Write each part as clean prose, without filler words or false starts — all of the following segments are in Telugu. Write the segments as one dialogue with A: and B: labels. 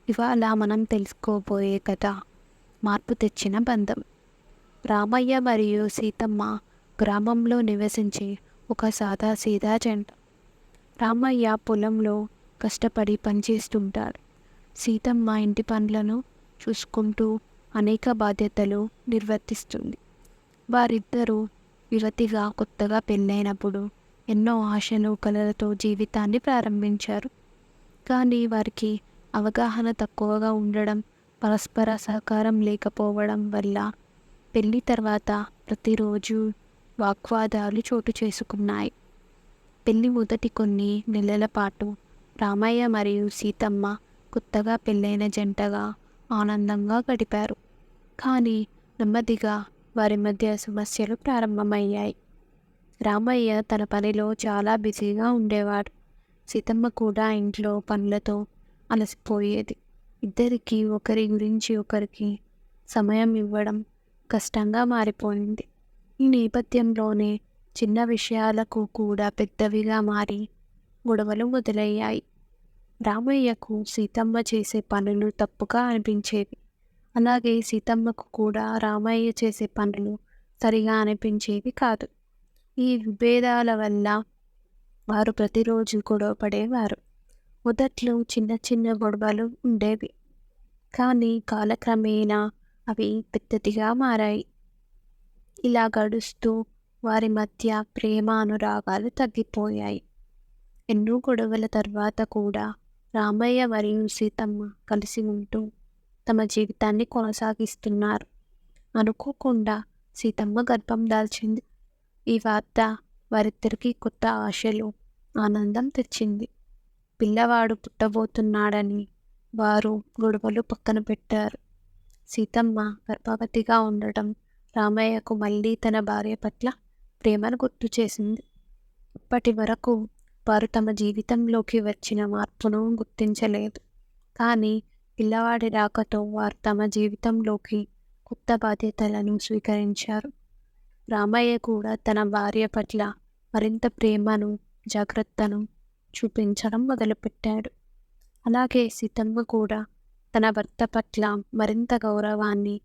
A: ఇవాళ మనం తెలుసుకోబోయే కథ మార్పు తెచ్చిన బంధం. రామయ్య మరియు సీతమ్మ గ్రామంలో నివసించే ఒక సాదాసీదా జంట. రామయ్య పొలంలో కష్టపడి పనిచేస్తుంటాడు. సీతమ్మ ఇంటి పనులను చూసుకుంటూ అనేక బాధ్యతలు నిర్వర్తిస్తుంది. వారిద్దరూ యువతిగా కొత్తగా పెళ్ళైనప్పుడు ఎన్నో ఆశలు కలలతో జీవితాన్ని ప్రారంభించారు. కానీ వారికి అవగాహన తక్కువగా ఉండడం, పరస్పర సహకారం లేకపోవడం వల్ల పెళ్లి తర్వాత ప్రతిరోజు వాగ్వాదాలు చోటు చేసుకున్నాయి. పెళ్లి మొదటి కొన్ని నెలల పాటు రామయ్య మరియు సీతమ్మ కొత్తగా పెళ్ళైన జంటగా ఆనందంగా గడిపారు. కానీ నెమ్మదిగా వారి మధ్య సమస్యలు ప్రారంభమయ్యాయి. రామయ్య తన పనిలో చాలా బిజీగా ఉండేవాడు. సీతమ్మ కూడా ఇంట్లో పనులతో అలసిపోయేది. ఇద్దరికీ ఒకరి గురించి ఒకరికి సమయం ఇవ్వడం కష్టంగా మారిపోయింది. ఈ నేపథ్యంలోనే చిన్న విషయాలకు కూడా పెద్దవిగా మారి గొడవలు మొదలయ్యాయి. రామయ్యకు సీతమ్మ చేసే పనులు తప్పుగా అనిపించేవి. అలాగే సీతమ్మకు కూడా రామయ్య చేసే పనులు సరిగా అనిపించేవి కాదు. ఈ విభేదాల వల్ల వారు ప్రతిరోజు గొడవ పడేవారు. మొదట్లో చిన్న చిన్న గొడవలు ఉండేవి, కానీ కాలక్రమేణా అవి పెద్దదిగా మారాయి. ఇలా గడుస్తూ వారి మధ్య ప్రేమ అనురాగాలు తగ్గిపోయాయి. ఎన్నో గొడవల తర్వాత కూడా రామయ్య మరియు సీతమ్మ కలిసి ఉంటూ తమ జీవితాన్ని కొనసాగిస్తున్నారు. అనుకోకుండా సీతమ్మ గర్భం దాల్చింది. ఈ వార్త వారిద్దరికీ కొత్త ఆశలు, ఆనందం తెచ్చింది. పిల్లవాడు పుట్టబోతున్నాడని వారు గొడవలు పక్కన పెట్టారు. సీతమ్మ గర్భవతిగా ఉండటం రామయ్యకు మళ్ళీ తన భార్య పట్ల ప్రేమను గుర్తు చేసింది. ఇప్పటి వరకు వారు తమ జీవితంలోకి వచ్చిన మార్పును గుర్తించలేదు. కానీ పిల్లవాడి రాకతో వారు తమ జీవితంలోకి కొత్త బాధ్యతలను స్వీకరించారు. రామయ్య కూడా తన భార్య పట్ల మరింత ప్రేమను, జాగ్రత్తను చూపించడం మొదలుపెట్టాడు. అలాగే సీతమ్మ కూడా తన భర్త పట్ల మరింత గౌరవాన్ని,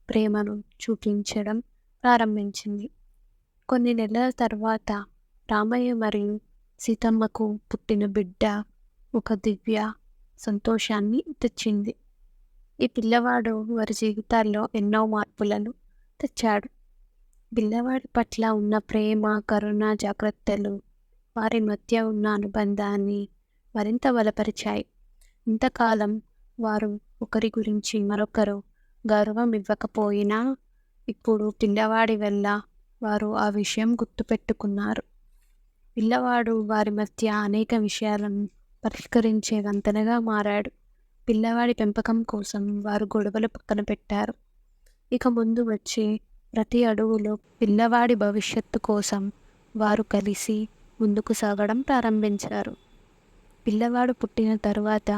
A: ప్రేమను చూపించడం ప్రారంభించింది. కొన్ని నెలల తర్వాత రామయ్య మరియు సీతమ్మకు పుట్టిన బిడ్డ ఒక దివ్య సంతోషాన్ని తెచ్చింది. ఈ పిల్లవాడు వారి జీవితాల్లో ఎన్నో మార్పులను తెచ్చాడు. పిల్లవాడి పట్ల ఉన్న ప్రేమ, కరుణ, జాగ్రత్తలు వారి మధ్య ఉన్న అనుబంధాన్ని మరింత బలపరిచాయి. ఇంతకాలం వారు ఒకరి గురించి మరొకరు గౌరవం ఇవ్వకపోయినా ఇప్పుడు పిల్లవాడి వల్ల వారు ఆ విషయం గుర్తుపెట్టుకున్నారు. పిల్లవాడు వారి మధ్య అనేక విషయాలను పరిష్కరించే వంతెనగా మారాడు. పిల్లవాడి పెంపకం కోసం వారు గొడవలు పక్కన పెట్టారు. ఇక ముందు వచ్చే ప్రతి అడుగులో పిల్లవాడి భవిష్యత్తు కోసం వారు కలిసి ముందుకు సాగడం ప్రారంభించారు. పిల్లవాడు పుట్టిన తరువాత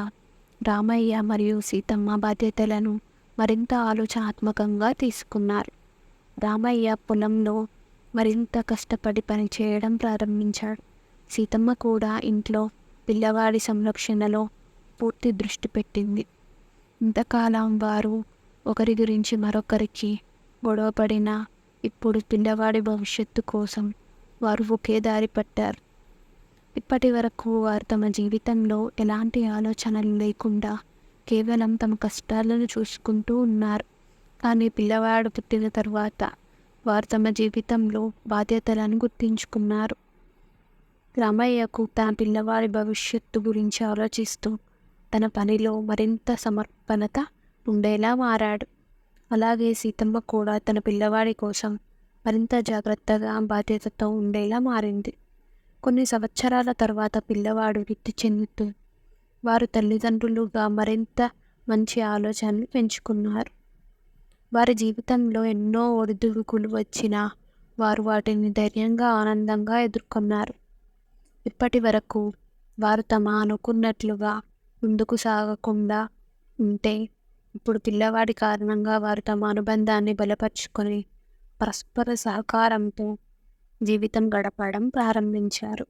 A: రామయ్య మరియు సీతమ్మ బాధ్యతలను మరింత ఆలోచనాత్మకంగా తీసుకున్నారు. రామయ్య పొలంలో మరింత కష్టపడి పనిచేయడం ప్రారంభించాడు. సీతమ్మ కూడా ఇంట్లో పిల్లవాడి సంరక్షణలో పూర్తి దృష్టి పెట్టింది. ఇంతకాలం వారు ఒకరి గురించి మరొకరికి గొడవపడినా ఇప్పుడు పిల్లవాడి భవిష్యత్తు కోసం వారు ఒకే దారి పట్టారు. ఇప్పటి వరకు వారు తమ జీవితంలో ఎలాంటి ఆలోచనలు లేకుండా కేవలం తమ కష్టాలను చూసుకుంటూ ఉన్నారు. కానీ పిల్లవాడు పుట్టిన తర్వాత వారు తమ జీవితంలో బాధ్యతలను గుర్తించుకున్నారు. రామయ్యకు తన పిల్లవాడి భవిష్యత్తు గురించి ఆలోచిస్తూ తన పనిలో మరింత సమర్పణత ఉండేలా మారాడు. అలాగే సీతమ్మ కూడా తన పిల్లవాడి కోసం మరింత జాగ్రత్తగా, బాధ్యతతో ఉండేలా మారింది. కొన్ని సంవత్సరాల తర్వాత పిల్లవాడు వృద్ధి చెందుతూ వారు తల్లిదండ్రులుగా మరింత మంచి ఆలోచనలు పెంచుకున్నారు. వారి జీవితంలో ఎన్నో ఒడిదుడుకులు వచ్చినా వారు వాటిని ధైర్యంగా, ఆనందంగా ఎదుర్కొన్నారు. ఇప్పటి వరకు వారు తమ అనుకున్నట్లుగా ముందుకు సాగకుండా ఉంటే ఇప్పుడు పిల్లవాడి కారణంగా వారు తమ అనుబంధాన్ని బలపరుచుకొని పరస్పర సహకారంతో జీవితం గడపడం ప్రారంభించారు.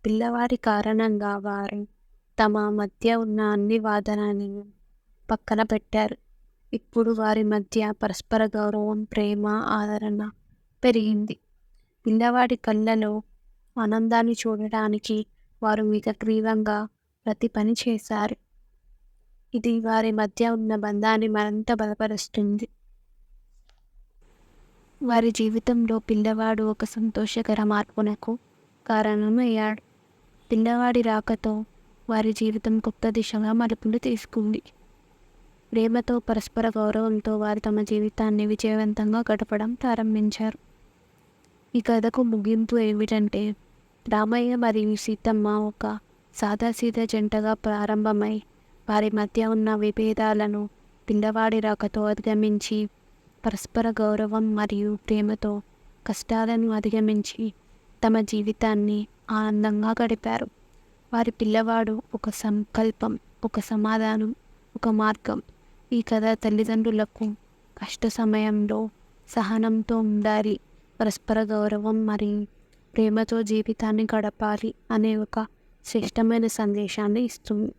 A: పిల్లవాడి కారణంగా వారు తమ మధ్య ఉన్న అన్ని వాదనలను పక్కన పెట్టారు. ఇప్పుడు వారి మధ్య పరస్పర గౌరవం, ప్రేమ, ఆదరణ పెరిగింది. పిల్లవాడి కళ్ళలో ఆనందాన్ని చూడటానికి వారు మితగ్రీవంగా ప్రతి పని చేశారు. ఇది వారి మధ్య ఉన్న బంధాన్ని మరింత బలపరుస్తుంది. వారి జీవితంలో పిల్లవాడు ఒక సంతోషకర మార్పునకు కారణమయ్యాడు. పిల్లవాడి రాకతో వారి జీవితం కొత్త దిశగా మలుపులు తీసుకుంది. ప్రేమతో, పరస్పర గౌరవంతో వారు తమ జీవితాన్ని విజయవంతంగా గడపడం ప్రారంభించారు. ఈ కథకు ముగింపు ఏమిటంటే, రామయ్య మరియు సీతమ్మ ఒక సాదాసీదా జంటగా ప్రారంభమై వారి మధ్య ఉన్న విభేదాలను పిల్లవాడి రాకతో అధిగమించి, పరస్పర గౌరవం మరియు ప్రేమతో కష్టాలను అధిగమించి తమ జీవితాన్ని ఆనందంగా గడిపారు. వారి పిల్లవాడు ఒక సంకల్పం, ఒక సమాధానం, ఒక మార్గం. ఈ కథ తల్లిదండ్రులకు కష్ట సమయంలో సహనంతో ఉండాలి, పరస్పర గౌరవం మరియు ప్రేమతో జీవితాన్ని గడపాలి అనే ఒక శ్రేష్టమైన సందేశాన్ని ఇస్తుంది.